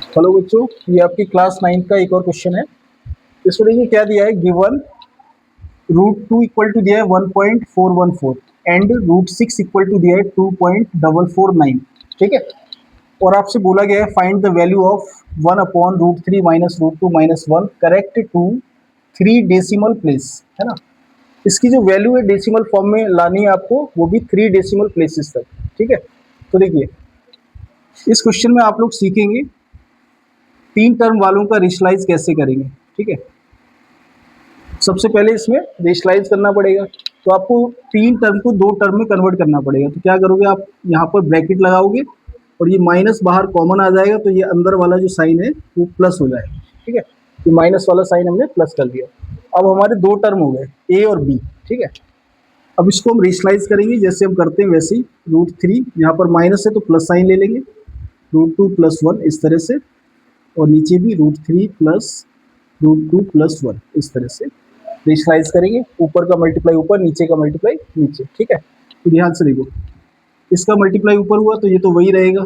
Hello बच्चों, ये आपकी क्लास 9 का एक और क्वेश्चन है। इसमें देखिए क्या दिया है, गिवन √2 इक्वल टू दिया है 1.414 एंड √6 इक्वल टू दिया है 2.449। ठीक है, और आपसे बोला गया है find the value of 1/√3 minus √2 minus 1 correct to 3 decimal place, है ना। इसकी जो वैल्यू है डेसिमल फॉर्म में लानी है आपको, वो भी 3 डेसिमल प्लेसेस तक। ठीक है, तो देखिए इस क्वेश्चन में आप लोग सीखेंगे 3 टर्म वालों का रेशलाइज कैसे करेंगे। ठीक है, सबसे पहले इसमें रेशलाइज करना पड़ेगा, तो आपको 3 टर्म को 2 टर्म में कन्वर्ट करना पड़ेगा। तो क्या करोगे आप, यहाँ पर ब्रैकेट लगाओगे और ये माइनस बाहर कॉमन आ जाएगा, तो ये अंदर वाला जो साइन है वो प्लस हो जाएगा। ठीक है, ये माइनस वाला साइन हमने प्लस कर दिया। अब हमारे 2 टर्म हो गए, ए और बी। ठीक है, अब इसको हम रेशलाइज करेंगे जैसे हम करते हैं वैसे ही। √3 यहाँ पर माइनस है तो प्लस साइन ले लेंगे, √2 + 1 इस तरह से, और नीचे भी √3 + √2 + 1 इस तरह से रेशलाइज करेंगे। ऊपर का मल्टीप्लाई ऊपर, नीचे का मल्टीप्लाई नीचे। ठीक है, तो ध्यान से देखो, इसका मल्टीप्लाई ऊपर हुआ तो ये तो वही रहेगा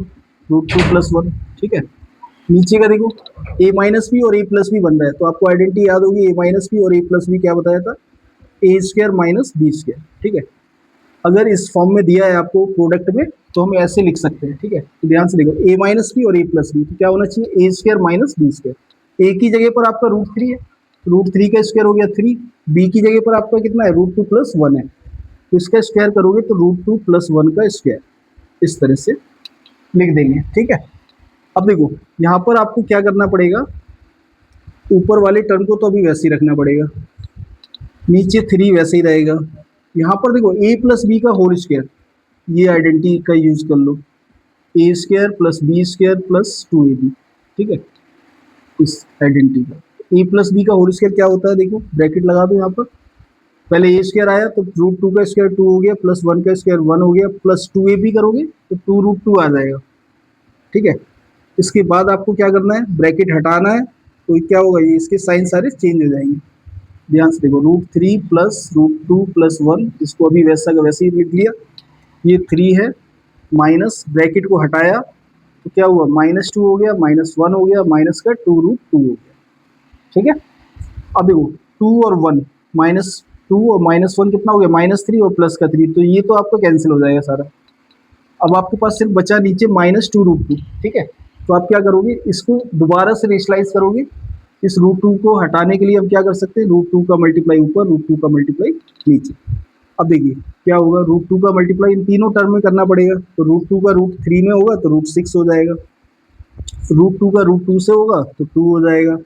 √2 + 1। ठीक है, नीचे का देखो a माइनस बी और a प्लस बी बन रहा है, तो आपको आइडेंटिटी याद होगी, a माइनस बी और a प्लस बी क्या बताया था, a² - b²। ठीक है, अगर इस फॉर्म में दिया है आपको प्रोडक्ट में तो हम ऐसे लिख सकते हैं। ठीक है, तो ध्यान से देखो a माइनस बी और a प्लस बी, तो क्या होना चाहिए, a² - b²। a की जगह पर आपका √3 है, √3 का स्क्वायर हो गया 3। b की जगह पर आपका कितना है, √2 + 1 है, तो इसका स्क्वायर करोगे तो √2 + 1 का स्क्वायर इस तरह से लिख देंगे। ठीक है, अब देखो यहाँ पर आपको क्या करना पड़ेगा, ऊपर वाले टर्म को तो अभी वैसे ही रखना पड़ेगा, नीचे 3 वैसे ही रहेगा। यहाँ पर देखो a + b का होल स्क्वायर, ये आइडेंटिटी का यूज कर लो, a² + b² + 2ab। ठीक है, इस आइडेंटिटी का a + b का होल स्क्वायर क्या होता है, देखो ब्रैकेट लगा दो यहाँ पर, पहले a² आया तो √2 का स्क्वायर 2 हो गया, + 1 का स्क्वायर 1 हो गया, + 2ab करोगे तो 2√2 आ जाएगा। ठीक है, इसके बाद आपको क्या करना है, ब्रैकेट हटाना है, तो क्या होगा, ये इसके साइन सारे चेंज हो जाएंगे। ध्यान से देखो, √3 + √2 + 1, इसको अभी वैसा का वैसे ही लिख लिया, ये 3 है, माइनस ब्रैकेट को हटाया तो क्या हुआ, -2 हो गया, -1 हो गया, माइनस का 2√2 हो गया। ठीक है, अब देखो 2 और 1, -2 और -1 कितना हो गया, -3 और प्लस का 3, तो ये तो आपका कैंसिल हो जाएगा सारा। अब आपके पास सिर्फ बचा नीचे -2√2। ठीक है, तो आप क्या करोगे, इसको दोबारा से रेशलाइज करोगे। इस √2 को हटाने के लिए हम क्या कर सकते हैं, √2 का मल्टीप्लाई ऊपर, √2 का मल्टीप्लाई नीचे। अब देखिए क्या होगा, √2 का मल्टीप्लाई इन तीनों टर्म में करना पड़ेगा, तो √2 का √3 में होगा तो √6 हो जाएगा, √2 का √2 से होगा तो 2 हो जाएगा,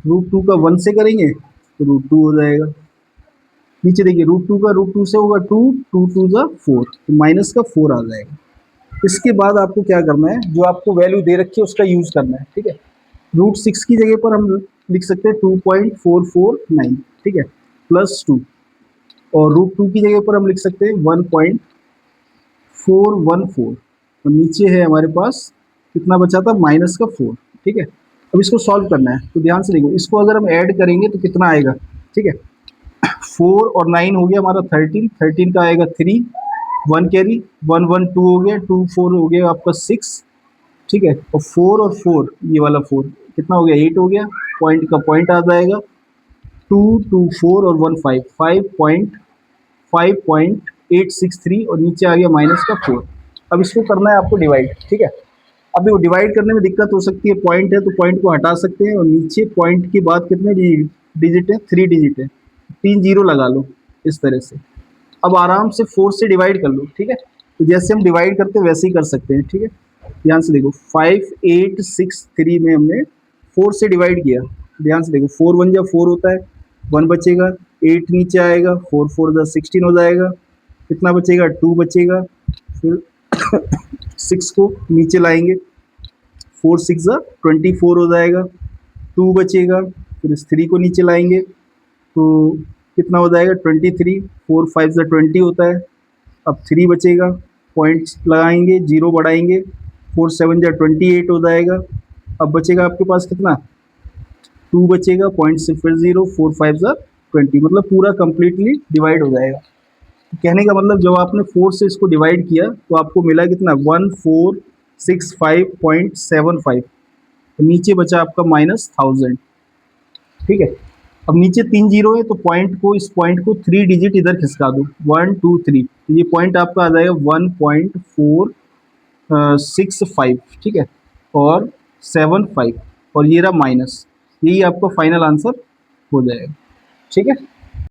√2 का 1 से करेंगे तो √2 हो जाएगा। नीचे देखिए √2 का √2 से होगा 2, 2 2 ज़ा 4, तो माइनस का 4 आ जाएगा। इसके बाद आपको क्या करना है, जो आपको वैल्यू दे रखी है उसका यूज़ करना है। ठीक है, √6 की जगह पर हम लिख सकते हैं 2.449। ठीक है, +2, और √2 की जगह पर हम लिख सकते हैं 1.414, और नीचे है हमारे पास कितना बचा था, -4। ठीक है, अब इसको सॉल्व करना है, तो ध्यान से देखो, इसको अगर हम ऐड करेंगे तो कितना आएगा। ठीक है, 4 और 9 हो गया हमारा 13, 13 का आएगा 3, 1 कैरी, 1 1 2 हो गया, 2 4 हो गया आपका 6। ठीक है, और 4 और 4, ये वाला 4 कितना हो गया, 8 हो गया, पॉइंट का पॉइंट आ जाएगा, 2 2 4 और 1 5, 5.863, और नीचे आ गया माइनस का 4। अब इसको करना है आपको डिवाइड। ठीक है, अब देखो डिवाइड करने में दिक्कत हो सकती है, पॉइंट है तो पॉइंट को हटा सकते हैं, और नीचे पॉइंट के बाद कितने डिजिट है, 3 डिजिट है, 3 जीरो लगा लो इस तरह से। अब आराम से 4 से डिवाइड कर लो। ठीक है, तो जैसे हम डिवाइड करते हैं वैसे ही कर सकते हैं। ठीक है, ध्यान से देखो 5863 में हमने 4 से डिवाइड किया, ध्यान से देखो 4 1 जा 4 होता है, 1 बचेगा, 8 नीचे आएगा, 4 4 जा 16 हो जाएगा, कितना बचेगा, 2 बचेगा, फिर 6 को नीचे लाएंगे, 4 6 जा 24 हो जाएगा, 2 बचेगा, फिर इस 3 को नीचे लाएंगे तो कितना हो जाएगा, 23, 4 5 जा 20 होता है, अब 3 बचेगा, पॉइंट्स लगाएंगे, जीरो बढ़ाएंगे, 4 7 जा 28 हो जाएगा। अब बचेगा आपके पास कितना, 2 बचेगा, पॉइंट से फिर 0, 4 5 जा 20, मतलब पूरा कंप्लीटली डिवाइड हो जाएगा। कहने का मतलब जब आपने 4 से इसको डिवाइड किया तो आपको मिला कितना, 1465.75, तो नीचे बचा आपका -1000। ठीक है, अब नीचे 3 जीरो है तो इस पॉइंट को 3 डिजिट इधर खिसका दो, 1 2 3, तो ये पॉइंट आपका आ जाएगा 1.465। ठीक है, और 75, और ये रहा माइनस, यही आपका फाइनल आंसर हो जाएगा। ठीक है।